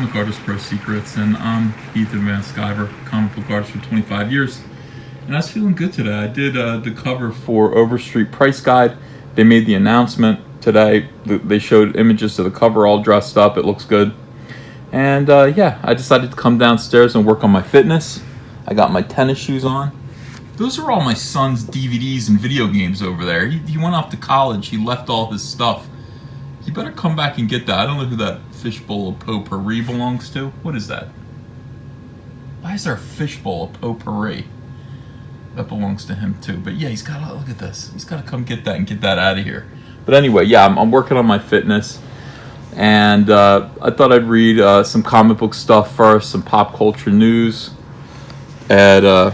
Comic Artist Pro Secrets, and I'm Heath Advanced Skyver, comic book artist for 25 years. And I was feeling good today. I did the cover for Overstreet Price Guide. They made the announcement today. They showed images of the cover all dressed up. It looks good. And I decided to come downstairs and work on my fitness. I got my tennis shoes on. Those are all my son's DVDs and video games over there. He went off to college. He left all his stuff. You better come back and get that. I don't know who that fishbowl of potpourri belongs to. What is that? Why is there a fishbowl of potpourri? That belongs to him too. But yeah, he's got to, look at this. He's got to come get that and get that out of here. But anyway, yeah, I'm working on my fitness. And I thought I'd read some comic book stuff first, some pop culture news. And I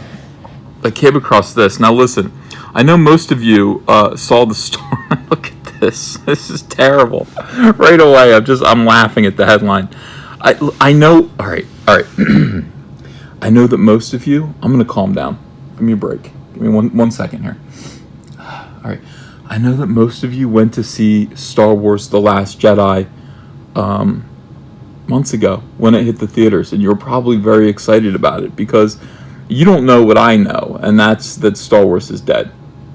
came across this. Now listen, I know most of you saw the story. Look at this. This is terrible. Right away, I'm laughing at the headline. I know. All right. I know that most of you. I'm gonna calm down. Give me a break. Give me one second here. All right. I know that most of you went to see Star Wars: The Last Jedi months ago when it hit the theaters, and you were probably very excited about it because you don't know what I know, and that's that Star Wars is dead.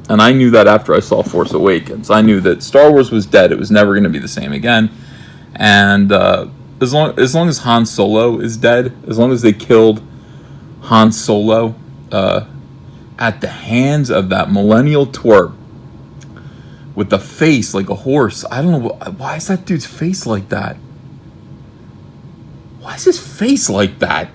And I knew that after I saw Force Awakens. I knew that Star Wars was dead. It was never going to be the same again. And as long as Han Solo is dead, as long as they killed Han Solo at the hands of that millennial twerp with the face like a horse. I don't know, why is that dude's face like that? Why is his face like that?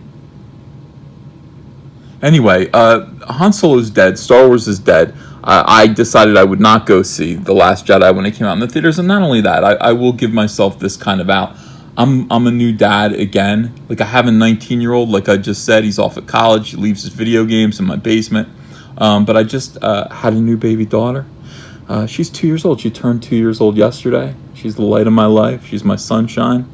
Anyway, Han Solo is dead. Star Wars is dead. I decided I would not go see The Last Jedi when it came out in the theaters. And not only that, I will give myself this kind of out. I'm a new dad again. Like, I have a 19-year-old, like I just said. He's off at college. He leaves his video games in my basement. But I just had a new baby daughter. She's 2 years old. She turned 2 years old yesterday. She's the light of my life. She's my sunshine.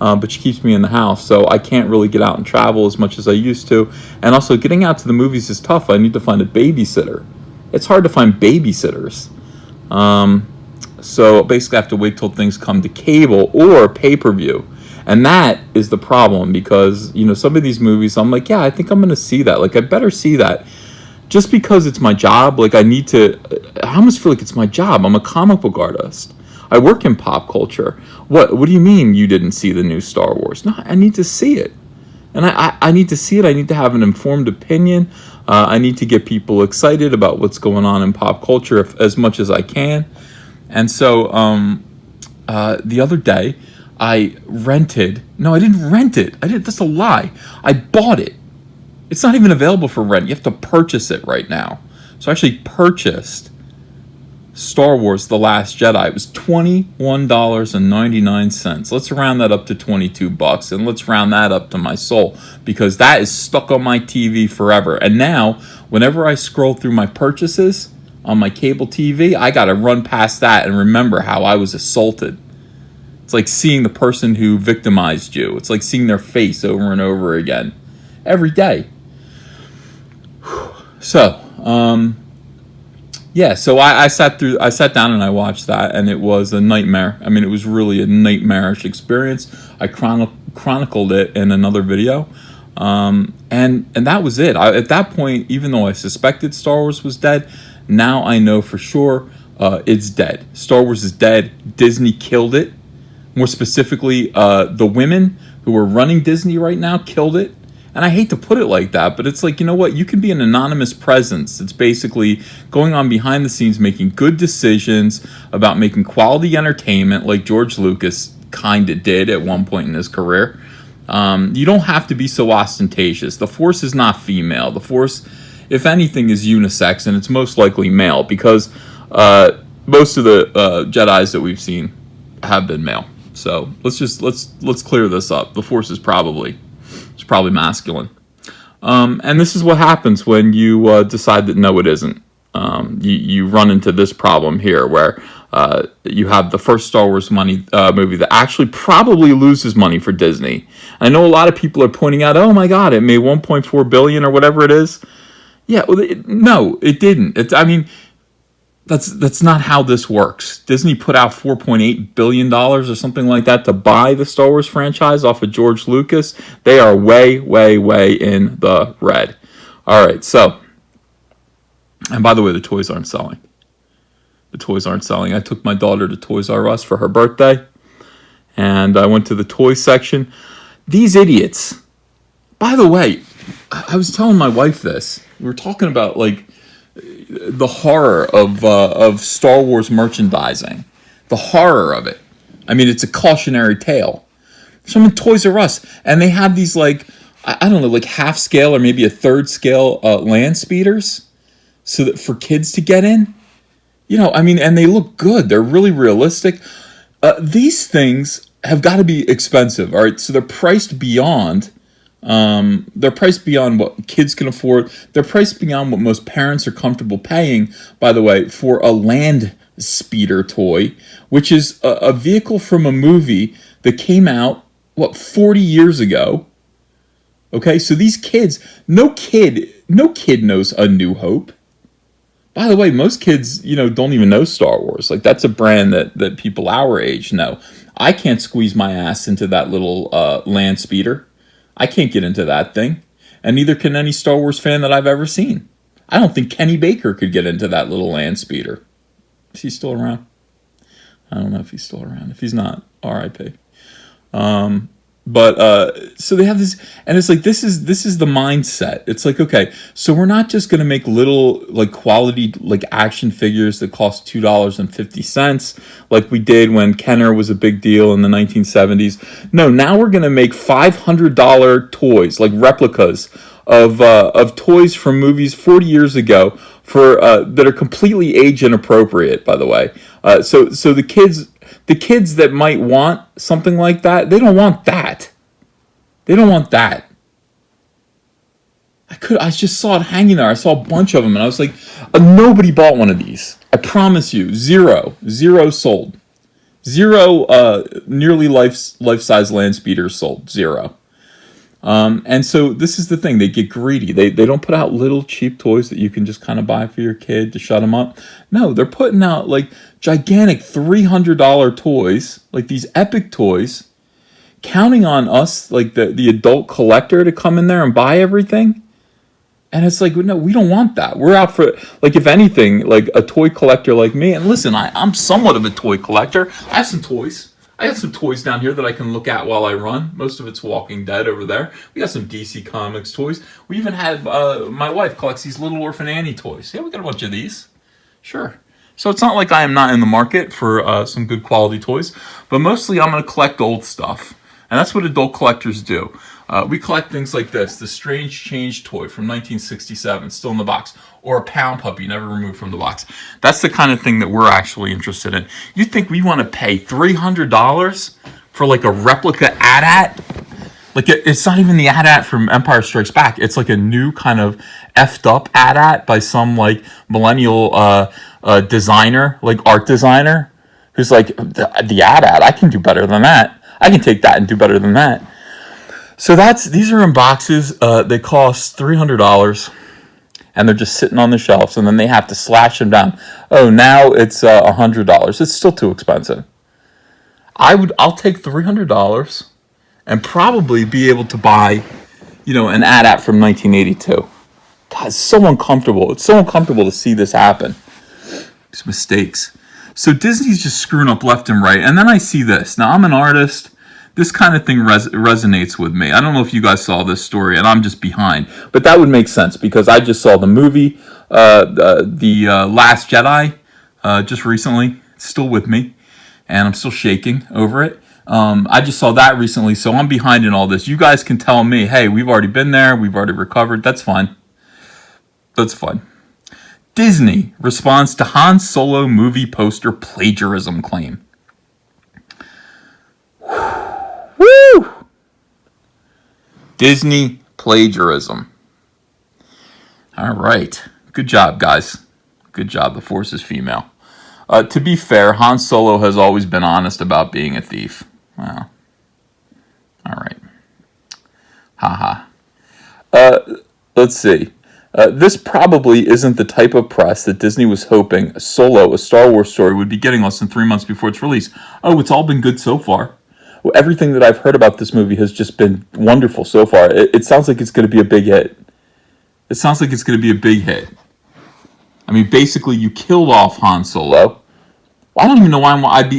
But she keeps me in the house, so I can't really get out and travel as much as I used to. And also, getting out to the movies is tough. I need to find a babysitter. It's hard to find babysitters. So basically, I have to wait till things come to cable or pay-per-view. And that is the problem because, some of these movies, I'm like, yeah, I think I'm going to see that. Like, I better see that. Just because it's my job, like, I almost feel like it's my job. I'm a comic book artist. I work in pop culture. What do you mean you didn't see the new Star Wars? No, I need to see it. And I need to see it. I need to have an informed opinion. I need to get people excited about what's going on in pop culture as much as I can. And so the other day, I didn't rent it. That's a lie. I bought it. It's not even available for rent. You have to purchase it right now. So I actually purchased Star Wars: The Last Jedi. It was $21.99. Let's round that up to $22, and let's round that up to my soul, because that is stuck on my TV forever. And now, whenever I scroll through my purchases on my cable TV, I gotta run past that and remember how I was assaulted. It's like seeing the person who victimized you. It's like seeing their face over and over again every day. So, so I sat down and I watched that, and it was a nightmare. I mean, it was really a nightmarish experience. I chronicled it in another video, and that was it. At that point, even though I suspected Star Wars was dead, now I know for sure it's dead. Star Wars is dead. Disney killed it. More specifically, the women who are running Disney right now killed it. And I hate to put it like that, but it's like, you know what? You can be an anonymous presence. It's basically going on behind the scenes, making good decisions about making quality entertainment like George Lucas kind of did at one point in his career. You don't have to be so ostentatious. The Force is not female. The Force, if anything, is unisex, and it's most likely male because most of the Jedis that we've seen have been male. So let's clear this up. The Force is probably masculine. And this is what happens when you decide that no, it isn't. You run into this problem here where you have the first Star Wars movie that actually probably loses money for Disney. I know a lot of people are pointing out, oh my God, it made $1.4 billion or whatever it is. Yeah, well, no, it didn't. That's not how this works. Disney put out $4.8 billion or something like that to buy the Star Wars franchise off of George Lucas. They are way, way, way in the red. All right, so, and by the way, the toys aren't selling. The toys aren't selling. I took my daughter to Toys R Us for her birthday, and I went to the toy section. These idiots. By the way, I was telling my wife this. We were talking about like the horror of Star Wars merchandising, the horror of it. I mean, it's a cautionary tale. So I'm in Toys R Us, and they have these like I don't know, like half scale or maybe a third scale land speeders, so that for kids to get in. You know, I mean, and they look good. They're really realistic. These things have got to be expensive. All right, so they're priced beyond. They're priced beyond what kids can afford. They're priced beyond what most parents are comfortable paying. By the way, for a land speeder toy, which is a vehicle from a movie that came out 40 years ago. Okay, so these kids, no kid knows A New Hope. By the way, most kids, don't even know Star Wars. Like, that's a brand that people our age know. I can't squeeze my ass into that little land speeder. I can't get into that thing. And neither can any Star Wars fan that I've ever seen. I don't think Kenny Baker could get into that little land speeder. Is he still around? I don't know if he's still around. If he's not, R.I.P. So they have this, and it's like this is the mindset. It's like, okay, so we're not just going to make little like quality like action figures that cost $2.50 like we did when Kenner was a big deal in the 1970s. No, now we're going to make $500 toys, like replicas of toys from movies 40 years ago for that are completely age inappropriate, by the way. So the kids that might want something like that, they don't want that. They don't want that. I just saw it hanging there. I saw a bunch of them, and I was like, nobody bought one of these. I promise you, zero sold. Zero nearly life-size land speeders sold. Zero. And so this is the thing. They get greedy. They don't put out little cheap toys that you can just kind of buy for your kid to shut them up. No, they're putting out like gigantic $300 toys, like these epic toys, counting on us, like the adult collector, to come in there and buy everything. And it's like, no, we don't want that. We're out for, like, if anything, like a toy collector like me. And listen, I'm somewhat of a toy collector. I have some toys. I got some toys down here that I can look at while I run. Most of it's Walking Dead over there. We got some DC Comics toys. We even have, my wife collects these Little Orphan Annie toys. Yeah, we got a bunch of these. Sure. So it's not like I am not in the market for some good quality toys. But mostly I'm going to collect old stuff. And that's what adult collectors do. We collect things like this, the Strange Change toy from 1967, still in the box, or a Pound Puppy, never removed from the box. That's the kind of thing that we're actually interested in. You think we want to pay $300 for like a replica AT-AT? Like, it's not even the AT-AT from Empire Strikes Back. It's like a new kind of effed up AT-AT by some like millennial designer, like art designer, who's like, the AT-AT, I can do better than that. I can take that and do better than that. So these are in boxes. They cost $300, and they're just sitting on the shelves. And then they have to slash them down. Oh, now it's $100. It's still too expensive. I'll take $300 and probably be able to buy, an AT-AT from 1982. God, it's so uncomfortable. It's so uncomfortable to see this happen. These mistakes. So Disney's just screwing up left and right. And then I see this. Now, I'm an artist. This kind of thing resonates with me. I don't know if you guys saw this story, and I'm just behind. But that would make sense, because I just saw the movie, The Last Jedi, just recently. It's still with me, and I'm still shaking over it. I just saw that recently, so I'm behind in all this. You guys can tell me, hey, we've already been there. We've already recovered. That's fine. That's fine. Disney responds to Han Solo movie poster plagiarism claim. Woo! Disney plagiarism. All right. Good job, guys. Good job. The force is female. To be fair, Han Solo has always been honest about being a thief. Well, all right. Haha. Let's see. This probably isn't the type of press that Disney was hoping Solo, a Star Wars story, would be getting less than 3 months before its release. Oh, it's all been good so far. Well, everything that I've heard about this movie has just been wonderful so far. It sounds like it's going to be a big hit. It sounds like it's going to be a big hit. I mean, basically, you killed off Han Solo. I don't even know why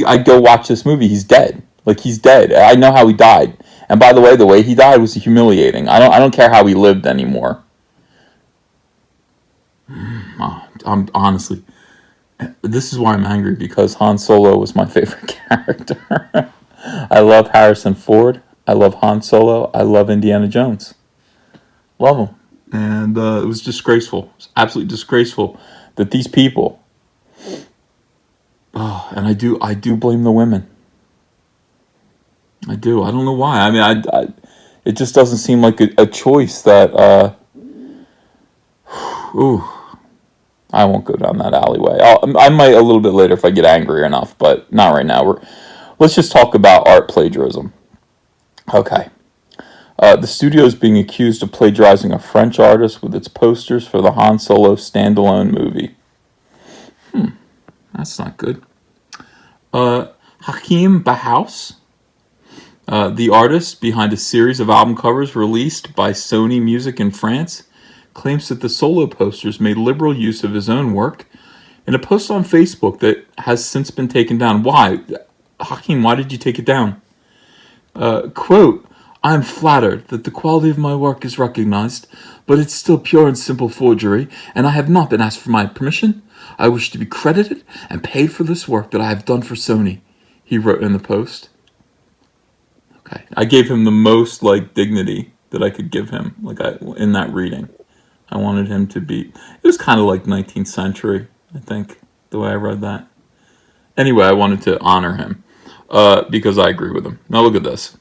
I'd go watch this movie. He's dead. Like, he's dead. I know how he died. And by the way he died was humiliating. I don't care how he lived anymore. I'm honestly, this is why I'm angry, because Han Solo was my favorite character. I love Harrison Ford. I love Han Solo. I love Indiana Jones. Love them. And it was disgraceful. It was absolutely disgraceful that these people. Oh, and I do blame the women. I do. I don't know why. I mean, it just doesn't seem like a choice that. Ooh, I won't go down that alleyway. I might a little bit later if I get angry enough, but not right now. Let's just talk about art plagiarism. Okay. The studio is being accused of plagiarizing a French artist with its posters for the Han Solo standalone movie. That's not good. Hakim Bauhaus, the artist behind a series of album covers released by Sony Music in France, claims that the Solo posters made liberal use of his own work in a post on Facebook that has since been taken down. Why? Hakim, why did you take it down? Quote, I am flattered that the quality of my work is recognized, but it's still pure and simple forgery, and I have not been asked for my permission. I wish to be credited and paid for this work that I have done for Sony, he wrote in the post. Okay, I gave him the most, dignity that I could give him, in that reading. I wanted him to be, it was kind of like 19th century, I think, the way I read that. Anyway, I wanted to honor him, because I agree with him. Now look at this.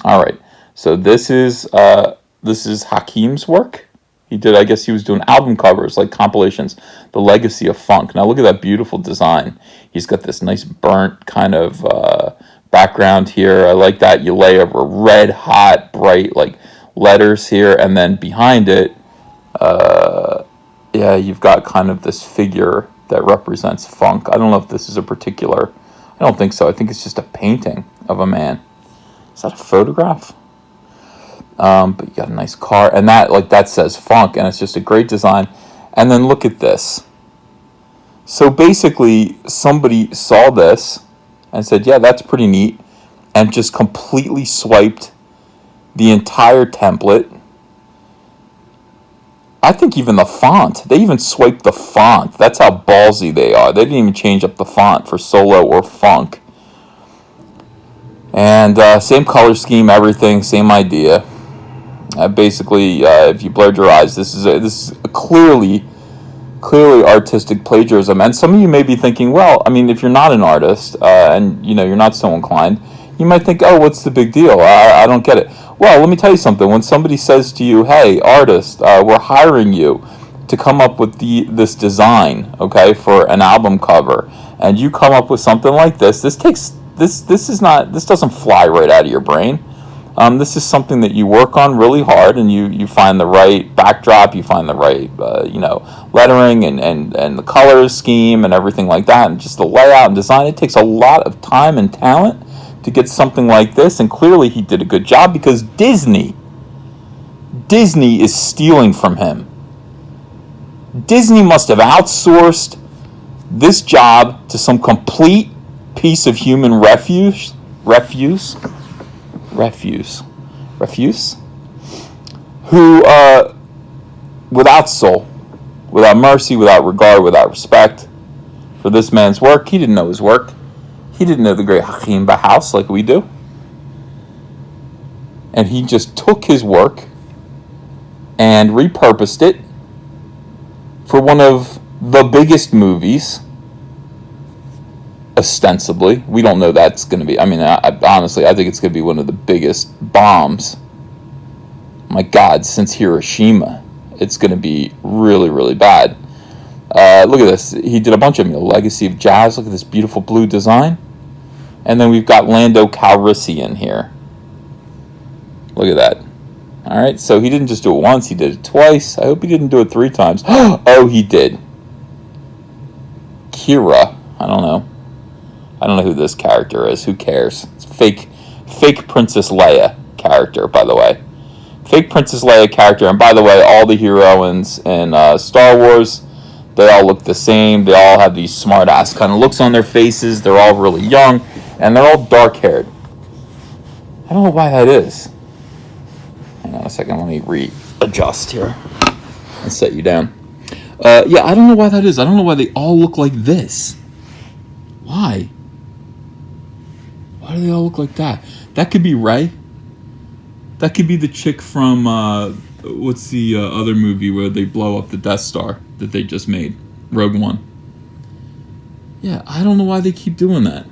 All right, so this is Hakim's work. I guess he was doing album covers, like compilations, The Legacy of Funk. Now look at that beautiful design. He's got this nice burnt kind of background here. I like that. You lay over red hot, bright, letters here, and then behind it, you've got kind of this figure that represents funk. I don't know if this is I don't think so. I think it's just a painting of a man. Is that a photograph? But you got a nice car, and that says funk, and it's just a great design. And then look at this. So basically, somebody saw this and said, yeah, that's pretty neat, and just completely swiped the entire template. I think even the font. They even swiped the font. That's how ballsy they are. They didn't even change up the font for Solo or Funk. And same color scheme, everything, same idea. Basically, if you blurred your eyes, this is a clearly artistic plagiarism. And some of you may be thinking, well, I mean, if you're not an artist and you're not so inclined, you might think, oh, what's the big deal? I don't get it. Well, let me tell you something. When somebody says to you, hey, artist, we're hiring you to come up with this design, okay, for an album cover, and you come up with something like this, this doesn't fly right out of your brain. This is something that you work on really hard, and you find the right backdrop, you find the right lettering and the color scheme and everything like that, and just the layout and design. It takes a lot of time and talent to get something like this, and clearly he did a good job, because Disney is stealing from him. Disney must have outsourced this job to some complete piece of human refuse, who, without soul, without mercy, without regard, without respect for this man's work. He didn't know his work. He didn't know the great Hakim Bauhaus like we do. And he just took his work and repurposed it for one of the biggest movies, ostensibly. We don't know that's going to be. I mean, honestly, I think it's going to be one of the biggest bombs. My God, since Hiroshima, it's going to be really, really bad. Look at this. He did a bunch of them. Legacy of Jazz. Look at this beautiful blue design. And then we've got Lando Calrissian here. Look at that. All right, so he didn't just do it once, he did it twice. I hope he didn't do it 3 times. Oh, he did. Kira. I don't know. I don't know who this character is. Who cares? It's fake Princess Leia character, by the way. Fake Princess Leia character. And by the way, all the heroines in Star Wars, they all look the same. They all have these smart-ass kind of looks on their faces. They're all really young, and they're all dark-haired. I don't know why that is. Hang on a second. Let me readjust here and set you down. Yeah, I don't know why that is. I don't know why they all look like this. Why? Why do they all look like that? That could be Rey. That could be the chick from, what's the other movie where they blow up the Death Star that they just made? Rogue One. Yeah, I don't know why they keep doing that.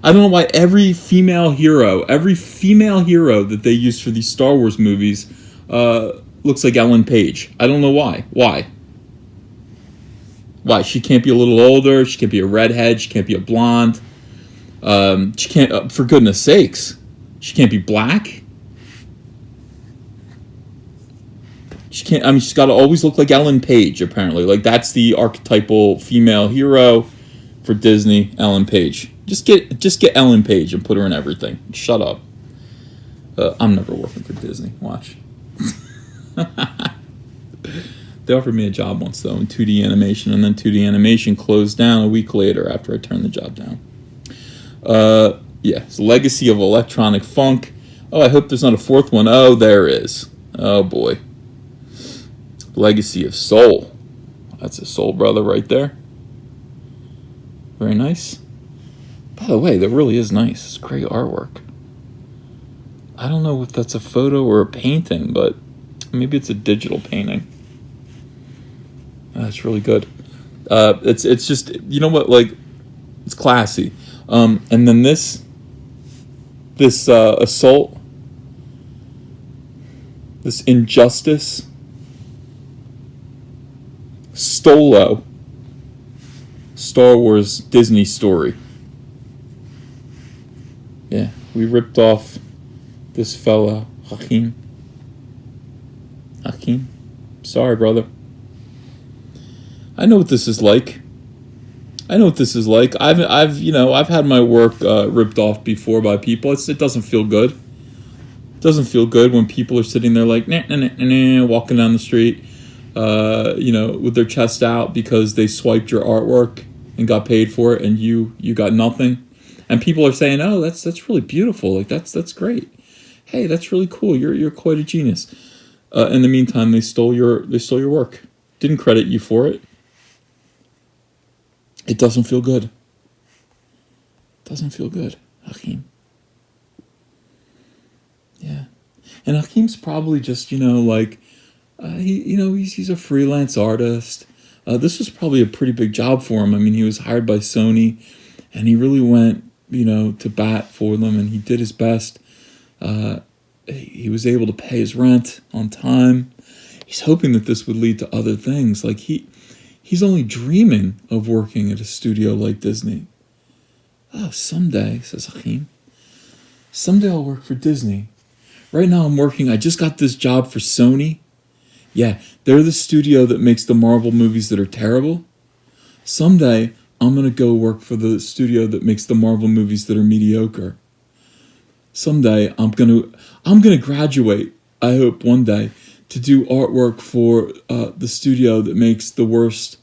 I don't know why every female hero that they use for these Star Wars movies looks like Ellen Page. I don't know why. Why? Why? She can't be a little older. She can't be a redhead. She can't be a blonde. She can't, for goodness sakes, she can't be black. She can't, I mean, she's got to always look like Ellen Page, apparently. Like, that's the archetypal female hero for Disney, Ellen Page. Just get Ellen Page and put her in everything. Shut up. I'm never working for Disney. Watch. They offered me a job once, though, in 2D animation, and then 2D animation closed down a week later after I turned the job down. Yeah, it's Legacy of Electronic Funk. Oh, I hope there's not a 4th one. Oh, there is. Oh, boy. Legacy of Soul. That's a Soul Brother right there. Very nice. By the way, that really is nice. It's great artwork. I don't know if that's a photo or a painting, but maybe it's a digital painting. That's really good. It's just, you know what, like, it's classy. And then this Assault, this Injustice, Stolo, Star Wars Disney story. Yeah, we ripped off this fella, Hakeem. Sorry, brother. I know what this is like. I've had my work ripped off before by people. It doesn't feel good. It doesn't feel good when people are sitting there like walking down the street, with their chest out because they swiped your artwork and got paid for it, and you got nothing. And people are saying, "Oh, that's really beautiful. Like that's great. Hey, that's really cool. You're quite a genius." In the meantime, they stole your work. Didn't credit you for it. It doesn't feel good. Doesn't feel good, Hakeem. Yeah, and Hakeem's probably just he's a freelance artist. This was probably a pretty big job for him. I mean, he was hired by Sony, and he really went to bat for them, and he did his best. He was able to pay his rent on time. He's hoping that this would lead to other things. Like he's only dreaming of working at a studio like Disney. Oh, someday, says Hakeem. Someday I'll work for Disney. Right now I just got this job for Sony. Yeah, they're the studio that makes the Marvel movies that are terrible. Someday I'm going to go work for the studio that makes the Marvel movies that are mediocre. Someday I'm going to graduate, I hope one day, to do artwork for the studio that makes the worst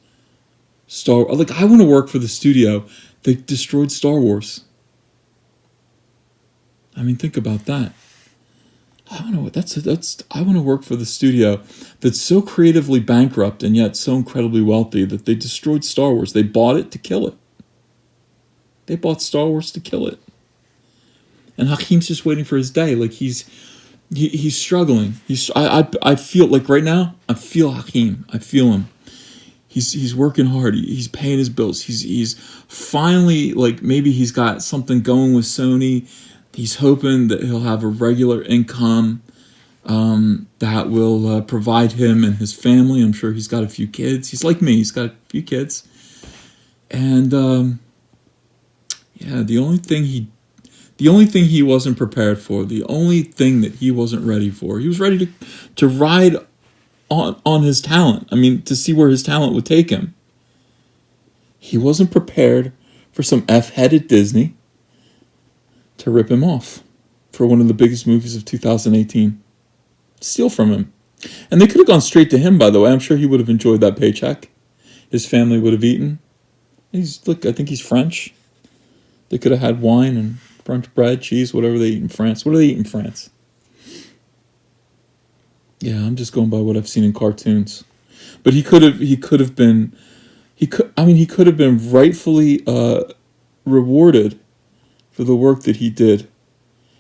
I want to work for the studio that destroyed Star Wars. I mean, think about that. I want to work for the studio that's so creatively bankrupt and yet so incredibly wealthy that they destroyed Star Wars. They bought it to kill it. They bought Star Wars to kill it. And Hakeem's just waiting for his day. Like he's struggling. I feel like right now, I feel Hakeem. I feel him. He's working hard. He's paying his bills. He's finally, like, maybe he's got something going with Sony. He's hoping that he'll have a regular income that will provide him and his family. I'm sure he's got a few kids. He's like me. He's got a few kids. And, the only thing The only thing he wasn't prepared for, the only thing that he wasn't ready for, he was ready to ride on his talent. I mean, to see where his talent would take him. He wasn't prepared for some F-headed Disney to rip him off for one of the biggest movies of 2018. Steal from him. And they could have gone straight to him, by the way. I'm sure he would have enjoyed that paycheck. His family would have eaten. I think he's French. They could have had wine and French bread, cheese, whatever they eat in France. What do they eat in France? Yeah, I'm just going by what I've seen in cartoons. But he could have been rightfully rewarded for the work that he did.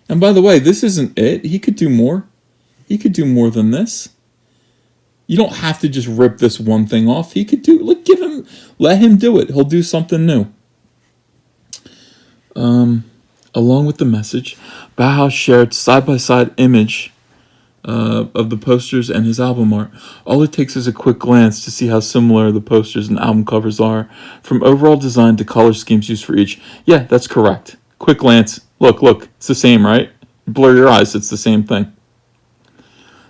And by the way, this isn't it. He could do more. He could do more than this. You don't have to just rip this one thing off. He could let him do it. He'll do something new. Along with the message, Bauhaus shared side-by-side image of the posters and his album art. All it takes is a quick glance to see how similar the posters and album covers are, from overall design to color schemes used for each. Yeah, that's correct. Quick glance. Look, it's the same, right? Blur your eyes, it's the same thing.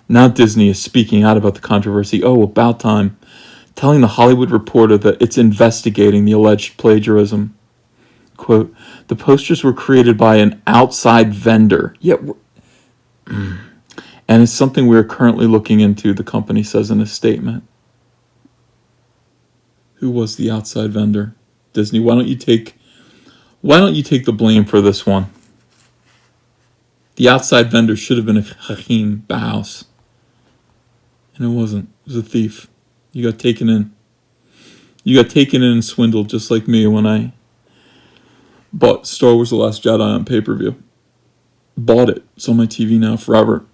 Now Disney is speaking out about the controversy. Oh, about time. Telling the Hollywood Reporter that it's investigating the alleged plagiarism. Quote, the posters were created by an outside vendor. Yeah, and it's something we're currently looking into, the company says in a statement. Who was the outside vendor? Disney, why don't you take the blame for this one? The outside vendor should have been Hakeem Bauhaus. And it wasn't. It was a thief. You got taken in. You got taken in and swindled, just like me when I bought Star Wars The Last Jedi on pay-per-view. Bought it. It's on my TV now forever.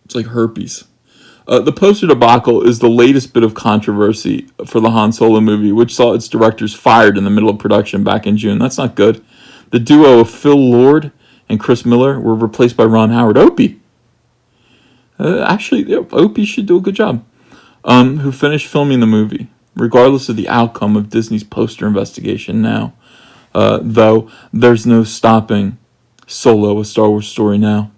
It's like herpes. The poster debacle is the latest bit of controversy for the Han Solo movie, which saw its directors fired in the middle of production back in June. That's not good. The duo of Phil Lord and Chris Miller were replaced by Ron Howard. Opie. Opie should do a good job. Who finished filming the movie, regardless of the outcome of Disney's poster investigation now. Though, there's no stopping Solo, A Star Wars Story now.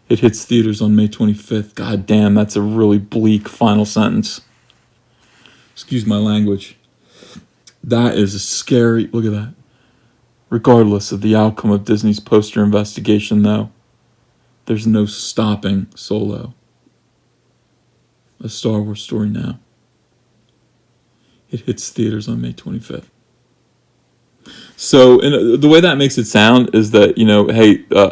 It hits theaters on May 25th. God damn, that's a really bleak final sentence. Excuse my language. That is a scary... Look at that. Regardless of the outcome of Disney's poster investigation, though, there's no stopping Solo, A Star Wars Story now. It hits theaters on May 25th. So the way that makes it sound is that,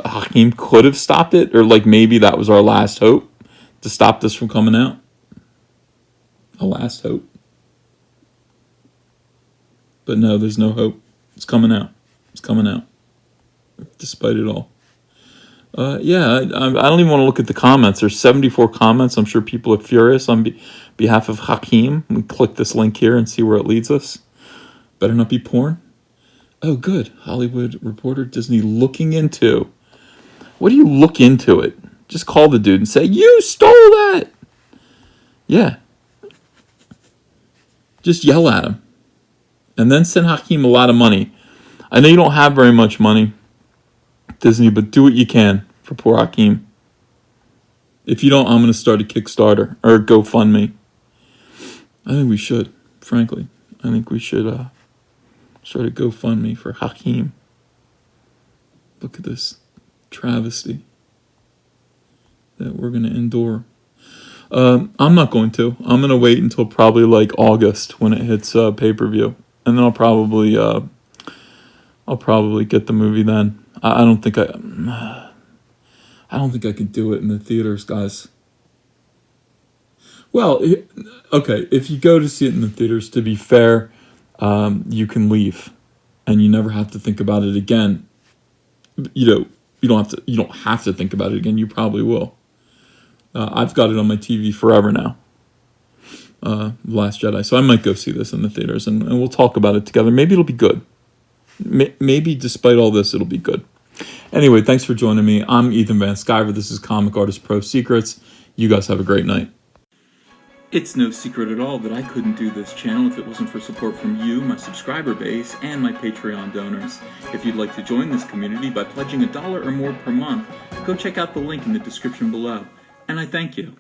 Hakeem could have stopped it, or like maybe that was our last hope to stop this from coming out. A last hope. But no, there's no hope. It's coming out. It's coming out. Despite it all. I don't even want to look at the comments. There's 74 comments. I'm sure people are furious on behalf of Hakeem. We click this link here and see where it leads us. Better not be porn. Oh, good. Hollywood Reporter, Disney looking into. What do you look into it? Just call the dude and say, you stole that. Yeah. Just yell at him. And then send Hakeem a lot of money. I know you don't have very much money, Disney, but do what you can for poor Hakeem. If you don't, I'm going to start a Kickstarter or a GoFundMe. I think we should, frankly. I think we should start a GoFundMe for Hakeem. Look at this travesty that we're going to endure. I'm not going to. I'm going to wait until probably like August when it hits pay-per-view. And then I'll probably get the movie then. I don't think I could do it in the theaters, guys. Well, okay, if you go to see it in the theaters, to be fair, you can leave, and you never have to think about it again. You don't have to think about it again. You probably will. I've got it on my TV forever now. Last Jedi. So I might go see this in the theaters, and we'll talk about it together. Maybe it'll be good. Maybe despite all this, it'll be good. Anyway, thanks for joining me. I'm Ethan Van Sciver. This is Comic Artist Pro Secrets. You guys have a great night. It's no secret at all that I couldn't do this channel if it wasn't for support from you, my subscriber base, and my Patreon donors. If you'd like to join this community by pledging $1 or more per month, go check out the link in the description below. And I thank you.